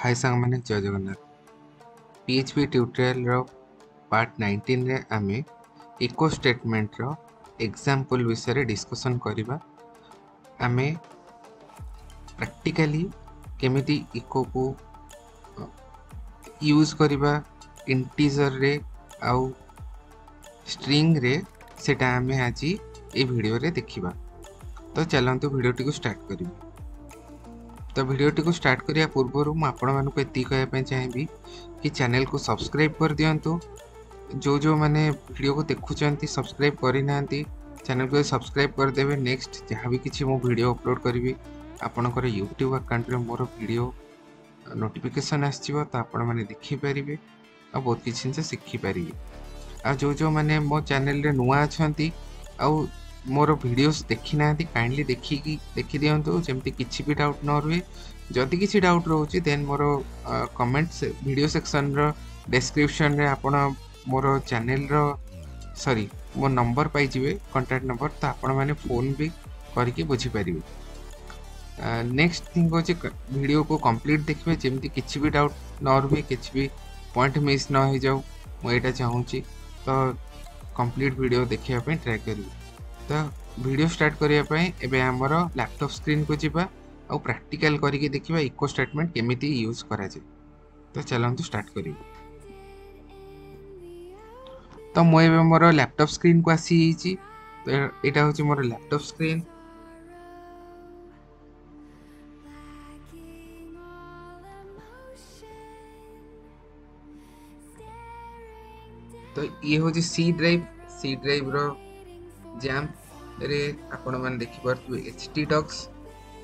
हाय सांग मैंने जय जगन्नाथ पीएचपी ट्यूटोरियल रो पार्ट 19 रे आमे इको स्टेटमेंट रो एग्जांपल विषय रे डिस्कशन करिबा। आमे प्रैक्टिकली केमिति इको को यूज करिबा इंटीजर रे आउ स्ट्रिंग रे सेटा आमे आज ए वीडियो रे देखिबा। तो चलंतु वीडियो टी को स्टार्ट करिबा। तो वीडियो टी को स्टार्ट करिया पूर्व मु आपण मानक एति कहबा चाहिबी कि चैनल को सब्सक्राइब कर दियंतु। जो माने वीडियो को देखुचंती सब्सक्राइब करि नांती चैनल को सब्सक्राइब कर देबे। नेक्स्ट जहाँ भी किसी मो वीडियो अपलोड करी आपनकर यूट्यूब अकाउंट रे मोर वीडियो नोटिफिकेशन आसीबो तो आपण माने देखि परिबे आ बहुत किछि से शिखि परिबे। आ जो माने मो चैनल रे नुआ अछंती आ मोर वीडियोस देखि नांती काइंडली देखि दियंतु जेमति किछि भी डाउट न रहे। जदि किछि डाउट रहउची देन मोर कमेंट्स वीडियो सेक्शन रो डिस्क्रिप्शन रे आपण मोर चैनल रो सॉरी मो नंबर पाई जिवे कांटेक्ट नंबर तो आपण माने फोन भी करके बुझी परिबे। नेक्स्ट थिंग होची वीडियो को कंप्लीट देखबे जेमति किछि भी डाउट न रहे किछि भी पॉइंट मिस न हो जाऊ मो एटा चाहूची तो कंप्लीट वीडियो देखिया पे ट्राई करिवे। तो वीडियो स्टार्ट करिया पे एबे हमर लैपटॉप स्क्रीन को जिबा और प्रैक्टिकल करके देखिबा इको स्टेटमेंट केमिति यूज करा जाय। तो चलंतु स्टार्ट करिवे। तो मो एबे मोर लैपटॉप स्क्रीन को आसी हिची। तो एटा होची मोर लैपटॉप स्क्रीन। तो ये होची सी ड्राइव रो जैम रे आपण मान देखि परथु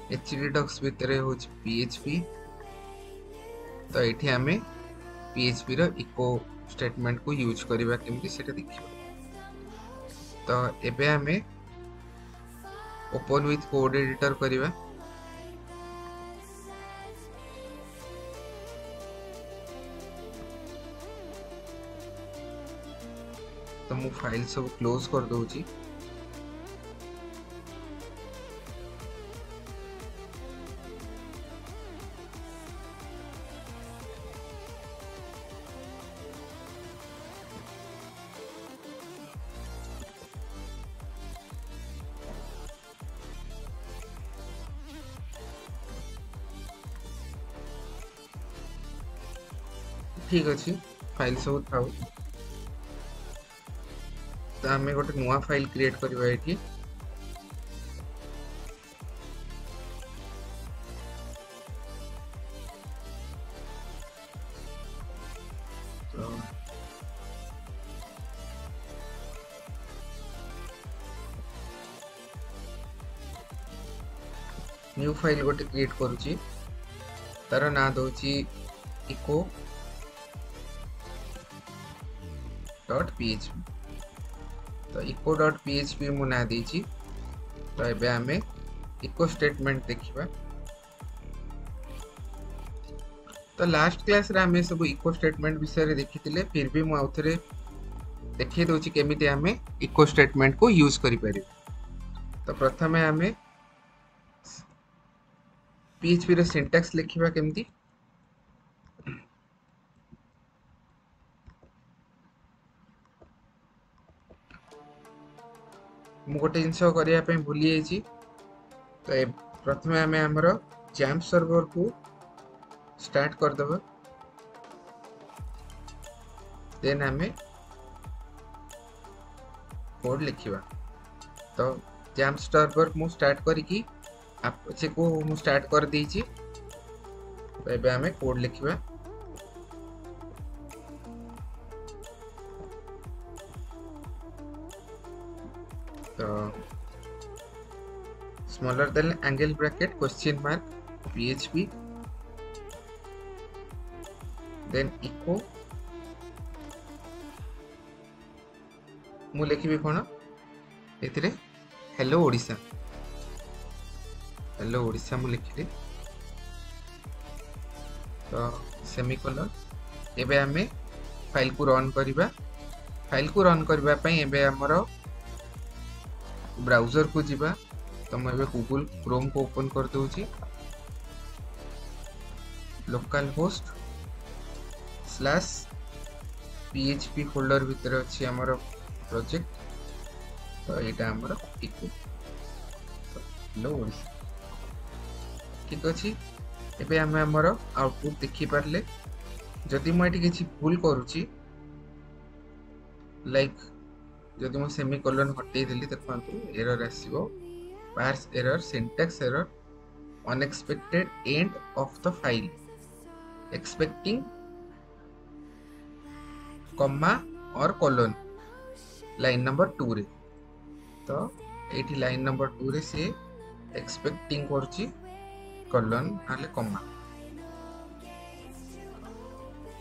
htdocs भितरे होची php। तो एठी हमें php रो इको स्टेटमेंट को यूज करिबा केमति सेटा देखिबा। तो एबे हमें ओपन विथ कोड एडिटर करिबा। तो मु फाइल सब क्लोज कर दोची। ठीक अच्छे फाइल सब थाउ। तो आम गोटे नुआ फाइल क्रिएट करबा एठी। तो न्यू फाइल गोटे क्रिएट करूची तार ना दोची इको .php। तो इको .php मु ना देची। तो एबे हमें इको स्टेटमेंट देखिबा। तो लास्ट क्लास रे हमें सब इको स्टेटमेंट विषय रे देखितिले फिर भी मु आउथरे देखि दोची केमिति हमें इको स्टेटमेंट को यूज करि पारे। तो प्रथमे हमें php रे सिंटैक्स लिखिबा केमिति। मु गोटे जिनस करिया पे भूली जाइछि। तो प्रथमे हमें हमर जैम्प सर्वर को स्टार्ट कर दबा। देन हमें कोड लिखिबा। तो जैम्प सर्वर मु स्टार्ट करिकी आप से को मु स्टार्ट कर दीची। तो एबे हमें कोड लिखिबा। तो smaller than angle bracket question mark php then echo मु लिखिबी कोन एथिरे हेलो ओडिसा मु लिखिली। तो सेमीकोलन। एबे हमें फाइल को रन करिबा। फाइल को रन करबा पई एबे हमरो ब्राउजर को जीवा। तो मैं गूगल क्रोम को ओपन कर दूची। Local host slash php folder भितर अच्छी आमर प्रोजेक्ट तो यहाँ आमर इको हेलो ठीक अच्छे। एबे आमे आमर आउटपुट देखि पारले जदि मुझे किसी भूल करुच्ची लाइक जदि मु सेमीकोलन हटई देली देखो एरर आसीबो parse error syntax error unexpected end of the file expecting comma और कोलन लाइन नंबर 2 रे तो एठी लाइन नंबर 2 रे से एक्सपेक्टिंग करची कोलन आले कॉमा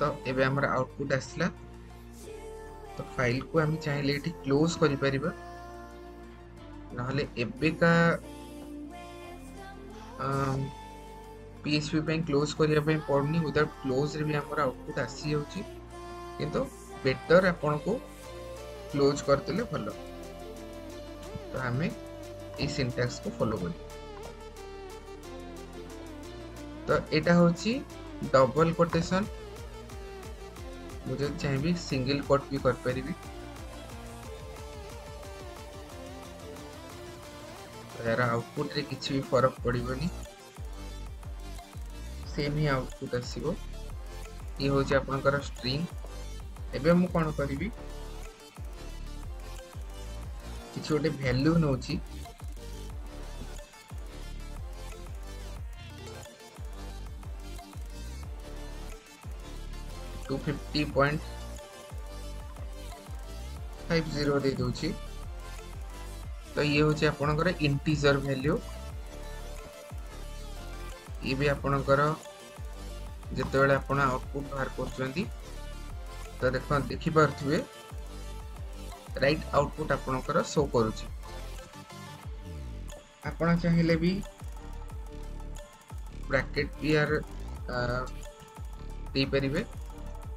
तो एबे हमर आउटपुट आसला तो फाइल को हम चाहिले एठी क्लोज करि परिबा नहले एबे का PHP पे क्लोज करिया पे पड़नी विदाउट क्लोज रे भी हमर आउटपुट आसी जाउची किंतु बेटर आपन को क्लोज करतेले भलो तो हमें इस सिंटैक्स को फॉलो करी तो एटा होची डबल कोटेशन मुझे चाहिए सिंगल कोट भी कर परिबी तो यार आउटपुट रे किछि भी फरक पड़िबनी सेम ही आउटपुट आसीबो ये होची आपनकर स्ट्रिंग एबे मु कोन करिवि किछि ओटे वैल्यू नोची टू 50.50 दे दोची तो ये होची आपनकर इंटीजर वैल्यू ये भी आपनकर जते बेले आपण आउटपुट बाहर करछंती तो देखो देखि पारथुवे राइट आउटपुट आपनकर शो करूची आपण चाहिले भी ब्रैकेट भी यार दे परिबे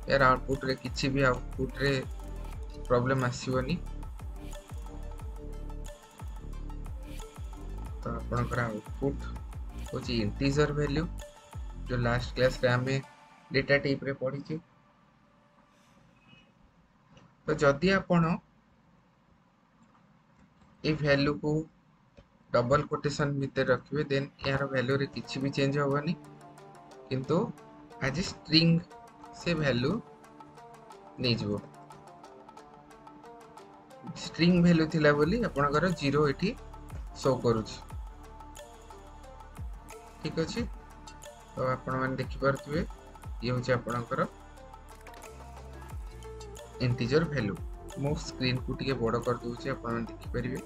यार आउटपुट रे किछि भी आउटपुट रे प्रॉब्लम आसीबनी तो आपनकर आउटपुट होची इंटीजर वैल्यू जो लास्ट क्लास रे हमें डेटा टाइप रे पढ़ी छी तो जदि आपण ए वैल्यू को डबल कोटेशन भीतर रखिबे देन यार वैल्यू रे किछि भी चेंज होबनी किंतु आज स्ट्रिंग से वैल्यू नहीं जीवो स्ट्रिंग वैल्यू थिला बोली आपनकर 0 एठी शो करूची ठीक अछि तो आपण माने देखि पारथुवे ये होची आपनकर इंटीजर वैल्यू मो स्क्रीन को टिके बड़ कर दूची आपण माने देखि परिबे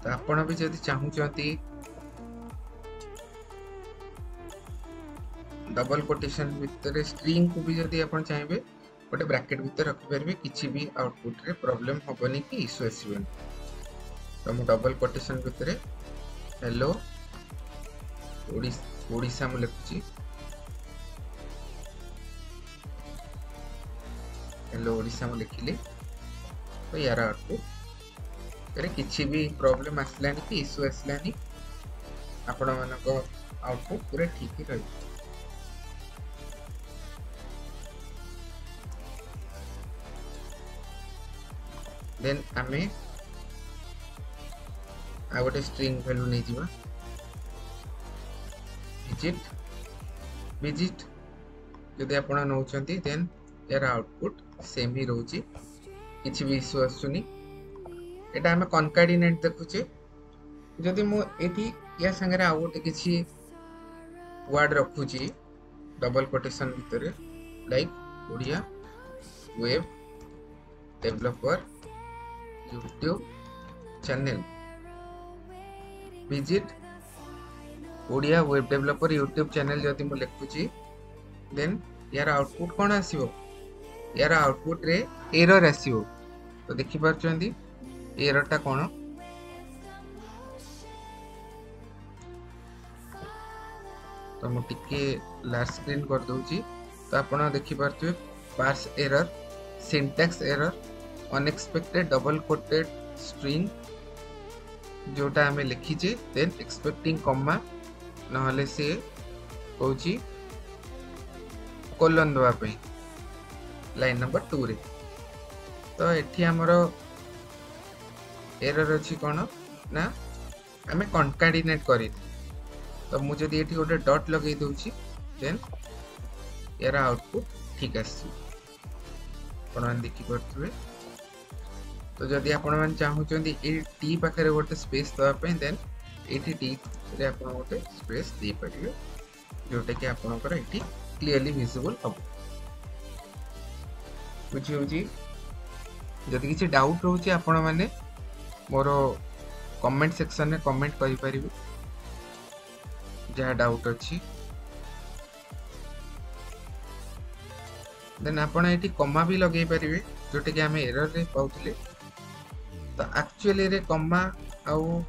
तो आपण भी जदि चाहूचंती डबल कोटेशन भीतर स्ट्रिंग को भी जदि आपण चाहिबे गोटे ब्रैकेट भीतर रखि परबे किछि भी आउटपुट रे प्रॉब्लम होबनी कि इशू आसीबनी तो मु डबल कोटेशन भीतर हेलो ओडिसा मु लिखुची हेलो ओडिसा मु लिखिले तो यार आउटपुट रे किछि भी प्रॉब्लम आसलानी कि इशू आसलानी आपण मानको आउटपुट पूरा ठीक ही रहै देन आमे आ गोटे स्ट्रिंग वैल्यू नहीं जीवा विजिट जदि आपण नौचंती देन यार आउटपुट सेम ही रहउची किछि भी इशू आसुनी एटा हमें कॉन्कार्डिनेट देखुचे जदि मु एठी या संगे आ गोटे किछि वर्ड रखुची डबल कोटेशन भीतर like Odia web developer YouTube channel visit Odia web developer YouTube channel जदि मु लिखुची देन यार आउटपुट कोन आसीबो यार आउटपुट रे एरर आसीबो तो देखि पारचंदी एरर टा कोन तो मु टिके लार्ज स्क्रीन कर दोची तो आपण देखि पारथुवे parse error syntax error unexpected double quoted string जोटा आमे लिखीचे देन एक्सपेक्टिंग कॉमा नहले से कहूची कोलन दवा पे लाइन नंबर 2 रे। तो एठी हमरो एरर अछि कोन ना आमे कॉन्कार्डिनेट करी। तो मु जदी एठी गोटे डॉट लगे दोची देन यार आउटपुट ठीक आसी आपण मान देखि परथुवे। तो जदी आपण मान चाहू चंदी ए टी पाखरे गोटे स्पेस दवा पे देन एठी टी रे आपण गोटे स्पेस दे परियो जोटे कि आपण कर एठी क्लियरली विजिबल हो। बुझी होजी जदी किछि डाउट रहउची आपण माने मोर कमेंट सेक्शन में कमेंट करि परिबे जहाँ डाउट अच्छी। देन आपण एठी कॉमा भी लगे परिबे जोटे कि हमें एरर रे पाउतले। तो एक्चुअली रे कॉमा आउ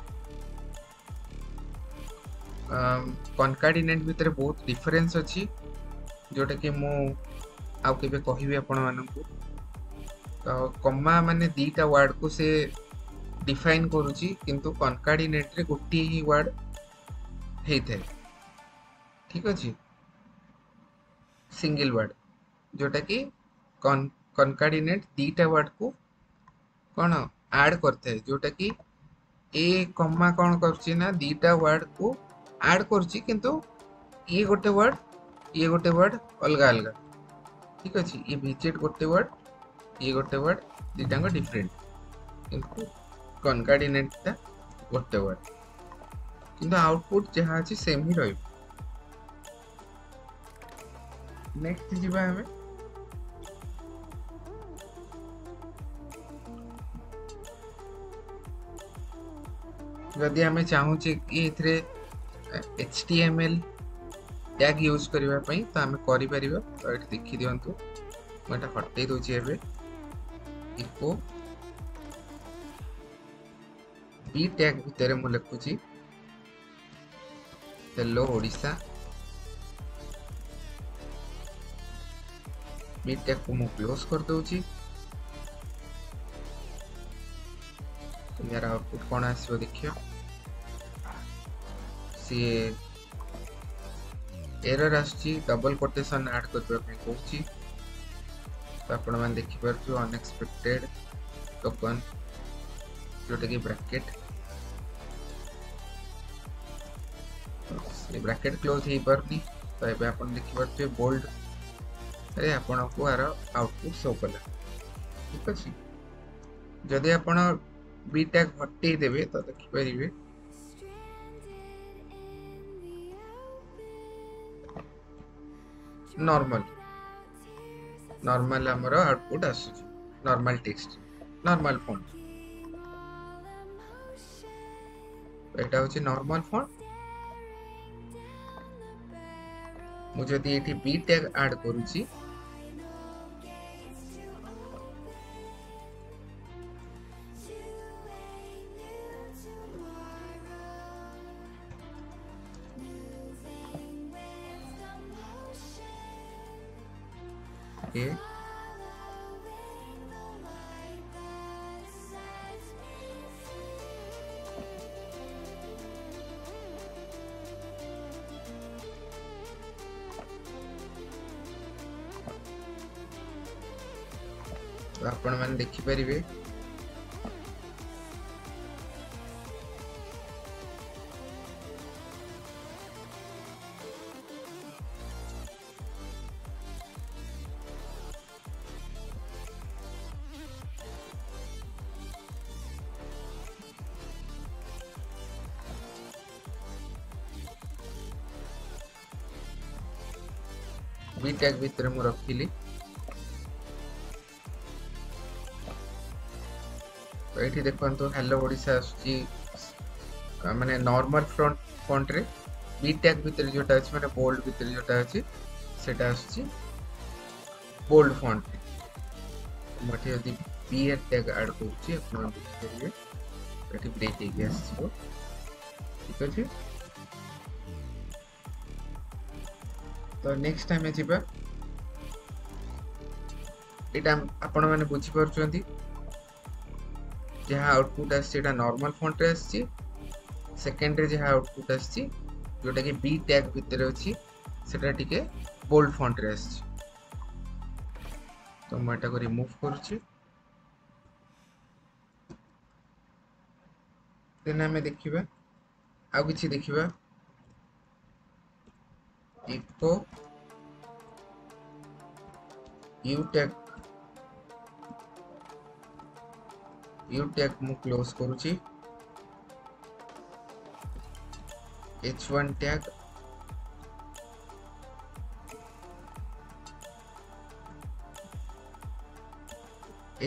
कॉन्कार्डिनेट भितर बहुत डिफरेंस अच्छी जोटे कि मु आउ केबे कहिबे आपण मानकू। तो कॉमा माने दीटा वर्ड को से डिफाइन करूची किंतु कॉन्कार्डिनेट रे गोटी ही वर्ड हेइथे। ठीक अछि सिंगल वर्ड जोटा कि कॉन्कार्डिनेट दीटा वर्ड को कोन ऐड करथे जोटा कि ए कॉमा कोन करची ना दीटा वर्ड को ऐड करची किंतु ये गोटे वर्ड अलगा अलगा। ठीक अछि ये विजिट गोटे वर्ड ये गोटे वर्ड दीटा को डिफरेंट किंतु कॉन्कार्डिनेट ता गोटे वर्ड किंतु आउटपुट जहाँ अछि सेम ही रहइबो। नेक्स्ट जीवा हमें जदि हमें चाहू कि एथरे HTML टैग यूज करबा पई तो हमें करि परिबा। तो एठी देखि दियंतु मटा हटै दोची एबे इको बी टैग भितर मु लिखुची हेलो ओडिशा बी टैग को मु क्लोज कर दोची। यार आउटपुट कोन आसीबो देखियो सी एरर आछि डबल कोटेशन ऐड करबा पे कहूची। तो आपण मान देखि परछु अनएक्सपेक्टेड टोकन जोटे कि ब्रैकेट ये ब्रैकेट क्लोज ही परनी। तो एबे आपण देखि परछु बोल्ड अरे आपण को आरो आउटपुट शो कला। ठीक अछि जदि आपण बी टैग हटै देबे तो देखि परिबे नॉर्मल हमरो आउटपुट आसु नॉर्मल टेक्स्ट नॉर्मल फॉन्ट। एटा होची नॉर्मल फॉन्ट। मु जदि एठी बी टैग ऐड करूची आपण माने देखि परिबे बी टैग भितर मु रखिली। तो ये देखो हेलो ओडिशा माने नॉर्मल फॉन्ट रे बी टैग भितर जोटा अछि माने बोल्ड भितर जोटा अछि सेटा अछि बोल्ड फॉन्ट रे। मटे यदि बी टैग ऐड करूची अपन बुझि करिवे एठी ब्रेक हे गया आछो। ठीक अछि तो नेक्स्ट टाइम जिबा एटा आपण माने बुझि परछंती जहाँ आउटपुट आसटा नॉर्मल फॉन्ट रे आसी सेकेंड रे जहाँ आउटपुट आसी जोटा कि बी टैग भितर अच्छी सेटा टिके बोल्ड फॉन्ट रे आसी तो मैं एटा को रिमूव करूची देन हमें देखिबा आ किछि देखिबा इको यू टैग मु क्लोज करूची h1 टैग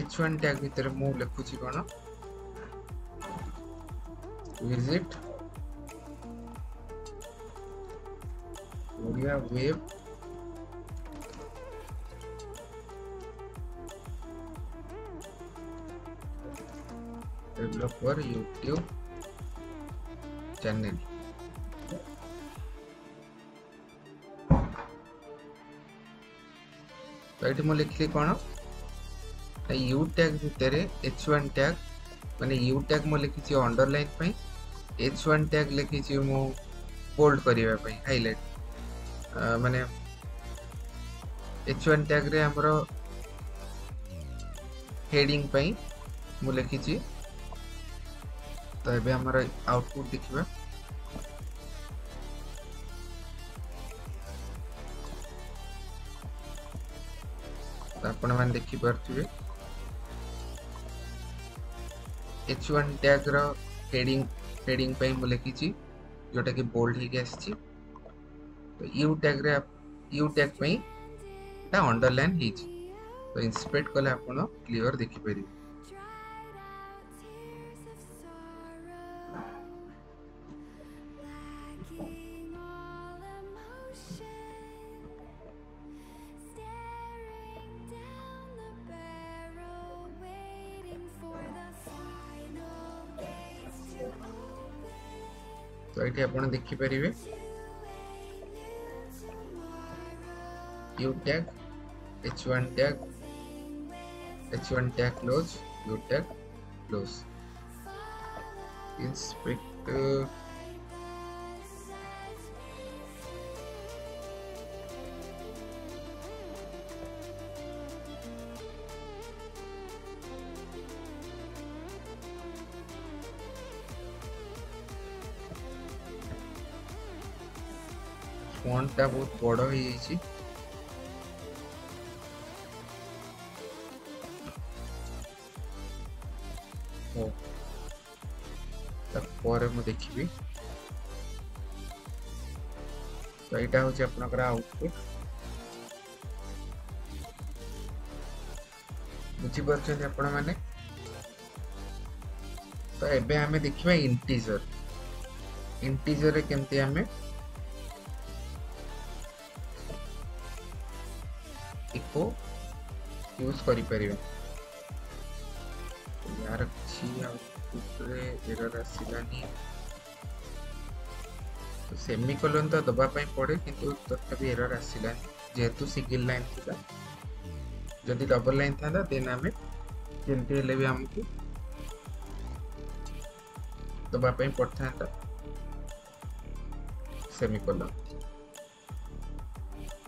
h1 टैग भितर मु लिखुची कोन visit Odia web developer YouTube channel तो ये मुझे लिखली कौन यू टैग भितर h1 टैग माने यू टैग मु लिखी अंडरलाइन पई h1 टैग लिखी मु बोल्ड करिवा पई हाइलाइट माने h1 टैग रे हमरो हेडिंग पई मु लिखी तो ये हमर आउटपुट देखिबा तो आपण मान देखि परथिबे h1 टैग रो हेडिंग पई मु लिखी जोटा कि बोल्ड ही आछि तो यू टैग पई ता अंडरलाइन ही तो इंस्पेक्ट कले आपण क्लियर देखि परिबे तो ये आपण देखि परिबे U tag h1 tag close U tag close inspect font टा बहुत बड़ हो जाइए मु देखी तो यहाँ हूँ आपनकर आउटपुट बुझीपार आपण मैंने तो एबे हमें देखिबा इंटीजर रे केमती हमें इको यूज करि परिबा यार छी आउटपुट रे एरर आसिलानी तो सेमीकोलन तो दबा पाई पड़े किंतु तथापि एरर आसिलानी जेहेतु सिंगल लाइन थिला जदि डबल लाइन था देन हमें केमती हेले भी हमको दबा पाई पड़ता सेमीकोलन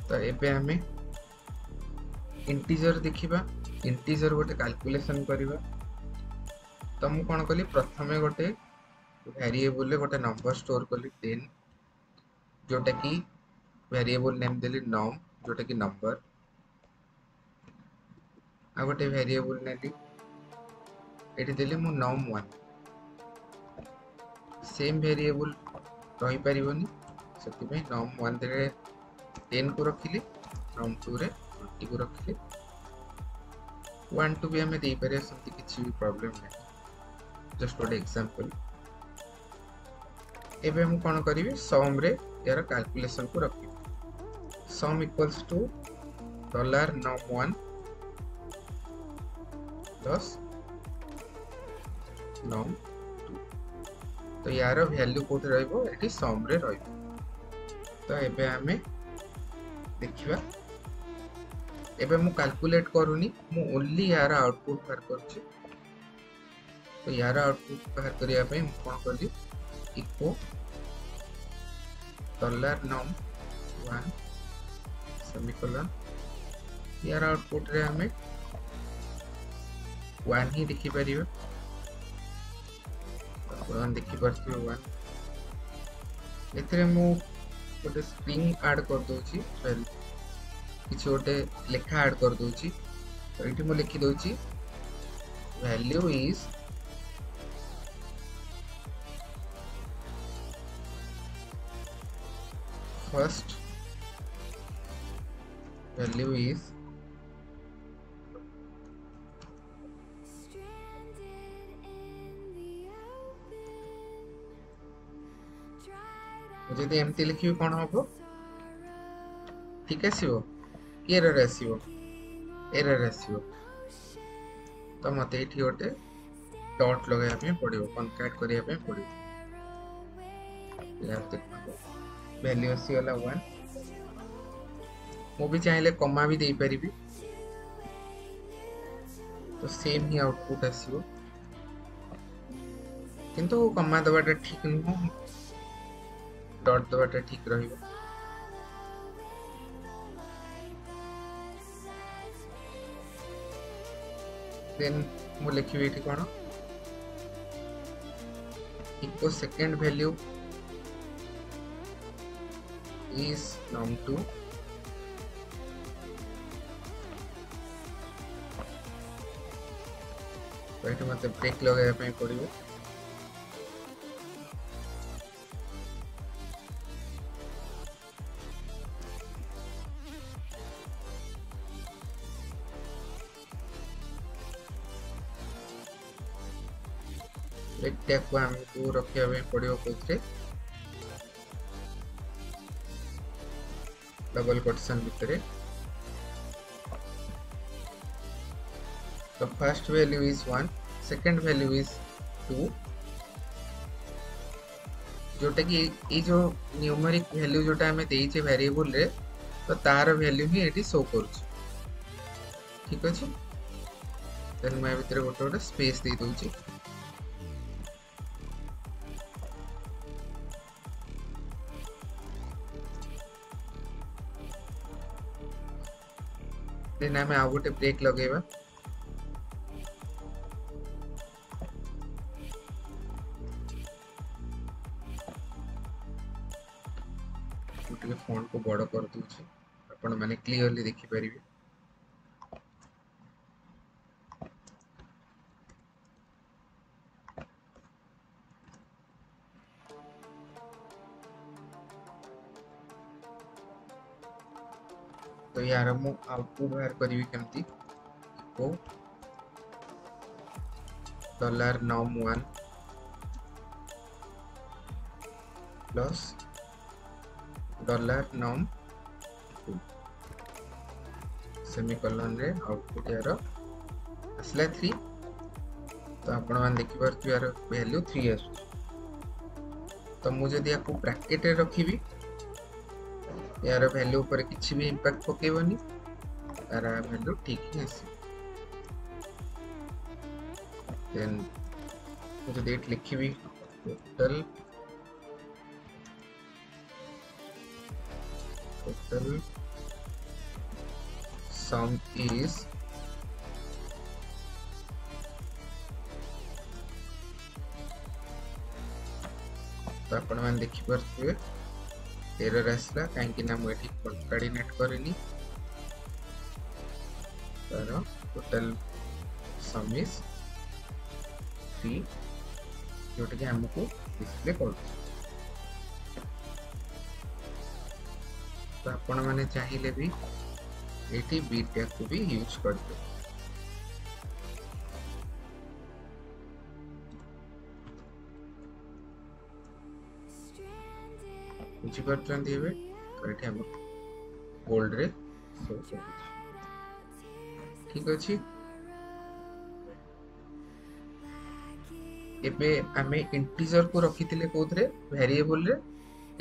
तो एबे हमें इंटीजर देखिबा इंटीजर गोटे कैलकुलेशन करिबा तो मु कोन कली प्रथमे गोटे वेरिएबल ले गोटे नंबर स्टोर कली 10 जोटा कि वेरिएबल नेम देली नम जोटा कि नंबर आ गोटे वेरिएबल नेली एठी देली मु num1 सेम वेरिएबल रही परिबोनी सेति में num1 रे 10 को रखिली num2 रे 20 को रखिली 1 2 भी हमें दे पारे समति किछि भी प्रॉब्लम नै जस्ट गोटे एग्जांपल एबे हम कोन करिवे सम रे यार कैलकुलेशन को रखी सम equals to $num1 plus num2 तो यार वैल्यू कोड रहइबो एठी सम रे रहइबो तो एबे हमें देखिबा एबे मु कैलकुलेट करूनी मु ओनली यार आउटपुट बार करछि तो यार आउटपुट बाहर करिया पे हम कोन करली इको $num1 सेमीकोलन यार आउटपुट रे हमें 1 ही देखि परिबे अपन देखि परथि 1 एथरे मु गोटे स्ट्रिंग ऐड कर दोची किसी गोटे लेखा ऐड कर दोची तो ये मुझे लिखी दोची value is first value is मुझे एमती लिखी कौन हम ठीक आसो कि एरर आसो एरर आसो तो मत ये गोटे डॉट लगाया पड़ो कनकैट करने पड़ो वैल्यू आसीगला 1 मु भी चाहिए कमा भी दे पारि तो सेम ही आउटपुट आसो किंतु कमा दबाटा ठीक नुह डॉट दबाटा ठीक रहिबो देन मु लिखिबे एठी कोन echo second value is num2 तो मत ब्रेक लगाया पड़ो ब्रेक को हमको रखा पड़ो कौन डबल कोटेशन भितर तो first value is 1 second value is 2 जोटा कि ये जो न्यूमेरिक वैल्यू जोटा हमें देइछे वेरिएबल रे तो तार वैल्यू ही एटी शो करूछ ठीक अछि देन मैं भितर गोटे गोटे स्पेस दे दोछि देन हमें आउ गोटे ब्रेक लगेबा गोटे फॉन्ट को बड़ कर दूची आपण माने क्लियरली देखि परिबे तो यार मु आउटपुट बाहर करी केमती echo $num1 plus $num2 semicolon रे आउटपुट यार असला 3 तो आपण मान देखि परथि यार वैल्यू 3 आसु तो मु जदी आपको ब्रैकेट रे रखिबी यार वैल्यू पर किसी भी इंपैक्ट पकेबनी यार वैल्यू ठीक ही आसी देन मुझे डेट लिखी भी टोटल सम इज तो आपण मान देखि परथि एरर आसला कहीं ना मुझे कोऑर्डिनेट करनी तार टोटल सम इज 3 जोटा कि हमको डिस्प्ले कर तो आपण माने चाहिए भी एटी बी टैग को भी यूज करते बुझी पार्छन्ती एबे तो एठी हम बोल्ड रे शो करू ठीक अछि एबे आमे इंटीजर को रखिथिले कोथरे वेरिएबल रे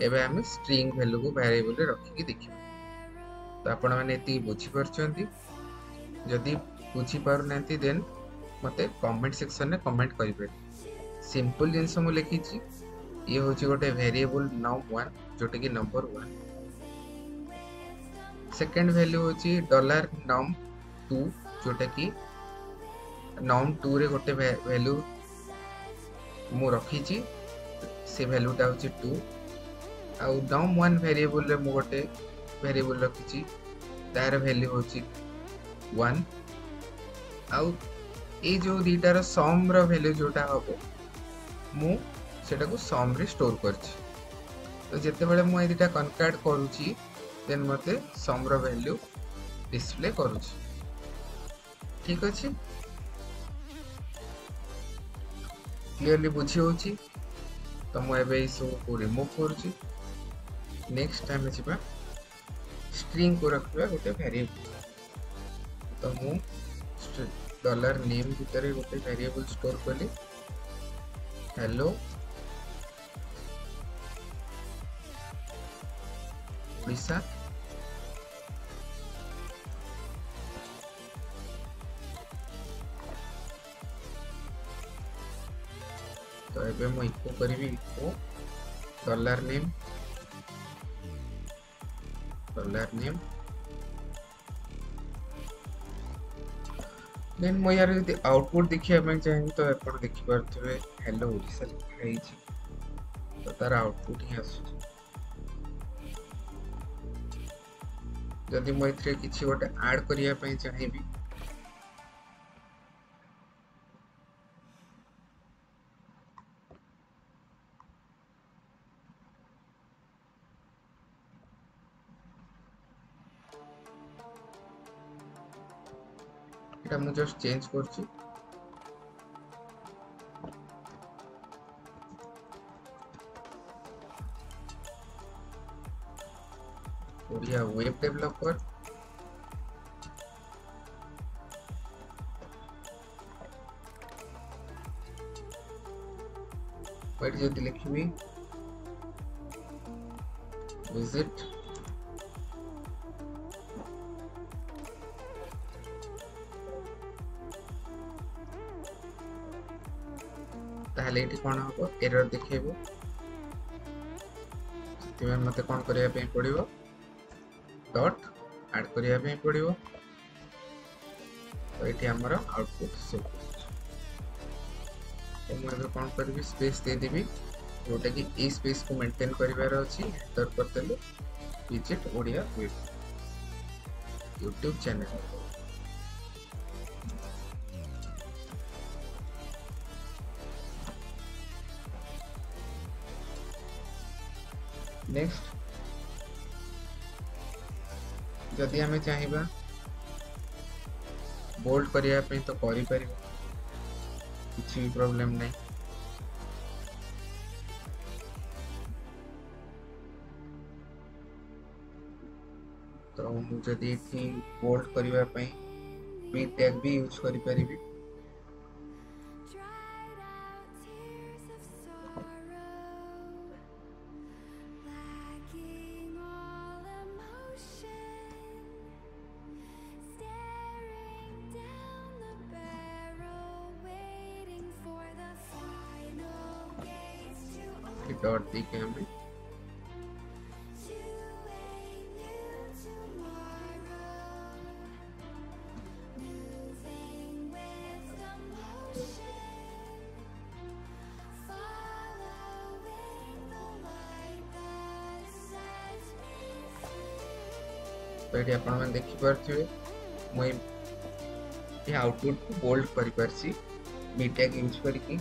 एबे आमे स्ट्रिंग वैल्यू को वेरिएबल रे रखि के देखिबो तो आपण माने एती बुझी पार्छन्ती जदी बुझी पारु नांती देन मते कमेंट सेक्शन में कमेंट करें। सिंपल जिनस मु लिखी ये हूँ गोटे वेरिएबल num1 जोटा कि नंबर 1। सेकेंड वैल्यू हूँ $num2 जोटा कि num2 रे गोटे वैल्यू मु रखी से वैल्यूटा हूँ 2। आउ num1 वेरिएबल रे मु गोटे वेरिएबल रखी तार वैल्यू हूँ 1। आउ ये जो दीटार सम रो वैल्यू जोटा हम मु सेटा को सम रे स्टोर करछि। तो जेते बेले मु ए दीटा कनकाट करूछि देन मते सम रो वैल्यू डिस्प्ले करूछि। ठीक अछि, क्लियरली बुझी होछि। तो मु एबे सब को रिमूव करूछि। नेक्स्ट टाइम छिबा स्ट्रिंग को रखबा गोटे वेरिएबल। तो मु $name भीतर गोटे वेरिएबल स्टोर कली हेलो ओडिशा। तो एबे मु इको करिवि इको $name देन मो यार यदि आउटपुट देखिया ପାଇଁ चाहिए तो एपट देखि पारथबे हेलो ओडिशा लिखाई छी। तो तार आउटपुट ही आसु। जदि मो इथरे किछि गोटे ऐड करिया ପାଇଁ चाहिबी एटा मु जस्ट चेंज करछि। ओडिया वेब डेवलपर पर जदि लिखबी विजिट ताहले एठी कोन हो एरर देखेबो। सेते मते कोन करिया पे पड़िबो डॉट ऐड करिया पे पड़िबो। तो एठी हमर आउटपुट शो। तो मु एबे कोन करबी स्पेस दे देबी जोटा कि ए स्पेस को मेंटेन करिवार अछि। एंटर करतेले visit Odia web YouTube channel. Next जदि हमें चाहिए बोल्ड करिया पे तो करि परिबो, किछि भी प्रॉब्लम नहीं। तो मु जदि थी बोल्ड करिया पे बी टैग भी यूज करि परिबी। डॉट दी के हमें तो ये आपण मैंने देखि पारथिबे मुई ये आउटपुट को बोल्ड करि परछि बी टैग यूज करके।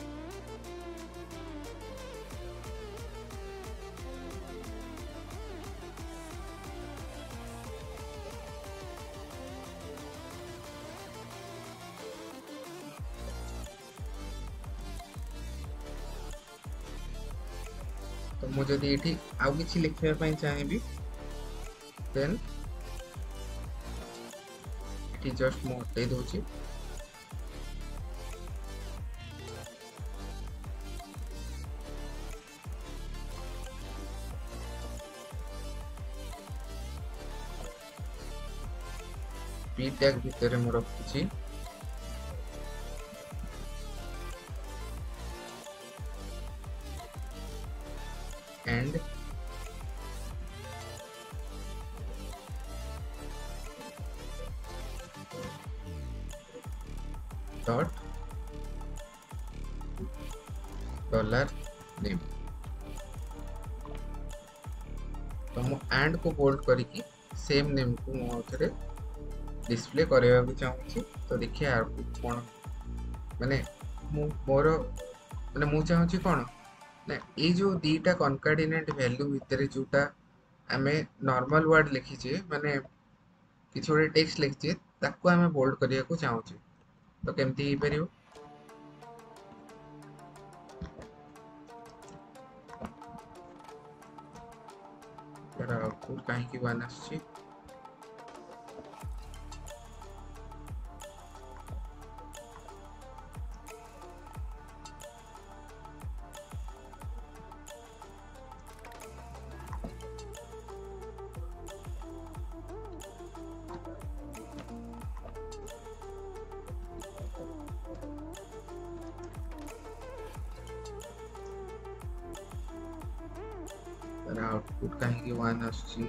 तो मुझे ये आउ किसी लिखा ପାଇଁ चाहिए देन ये जस्ट मु हटे दूची। बी टैग भितर मु रखुची एंड डॉट डॉलर नेम। तो मु एंड को बोल्ड करके सेम नेम को मो थे डिस्प्ले करने को चाहूँगी। तो देखिए आउटपुट कौन माने मोर माने मु चाहूँगी कौन ना ये जो दीटा कनकार्डिनेट वैल्यू भितर जोटा आमे नॉर्मल वर्ड लिखीचे माने किसी गोटे टेक्स्ट लिखीचे ताको आमे बोल्ड करिया को चाहूँचे। तो केमती हो परियो आउटपुट कहीं वन आसी आउटपुट कहीं वन आसी।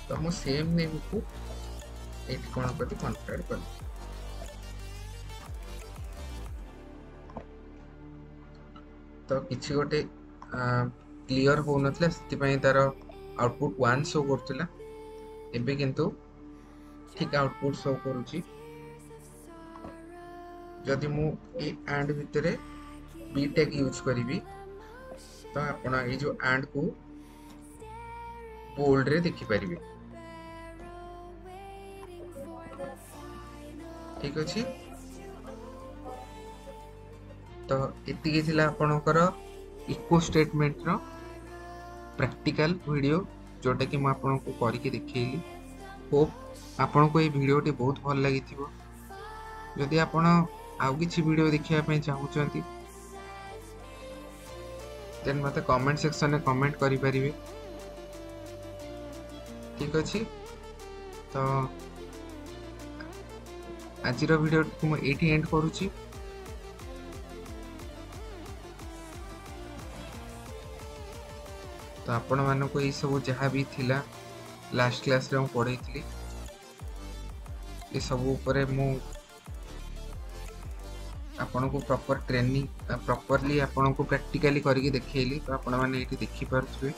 तो मु सेम नेम को एटी कौन कर कन्फिगर कर। तो किसी गोटे क्लियर हो नथला से तार आउटपुट 1 शो करथिला एबे किंतु ठीक आउटपुट शो करूची। जदि मु ए एंड भितरे बी टैग यूज करी तो आपण ये जो एंड को बोल्ड रे देखि परिबे। ठीक अछि। तो एतिकी थिला आपनकर इको स्टेटमेंट रो प्रैक्टिकल वीडियो जोटा कि मैं आपन को करके देखैली। होप आपन को ये वीडियो टी बहुत भल लगी थिबो। जदि आपन आउ किछि वीडियो देखिया पे चाहउचंती देन मते कमेंट सेक्शन में कमेंट करि परिबे। ठीक अछि। तो आज वीडियो को मैं एटी एंड करूची। तो आपण मानक ये सब जहाँ भी थिला लास्ट क्लास रे पढ़ाई थी ये सब ऊपर मु आपण को प्रॉपर ट्रेनिंग प्रॉपरली आपण को प्रैक्टिकली करके देखैली। तो आपण माने एटी देखि पारुछे।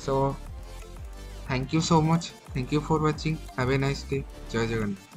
So thank you so much. Thank you for watching. Have a nice day. जय जगन्नाथ।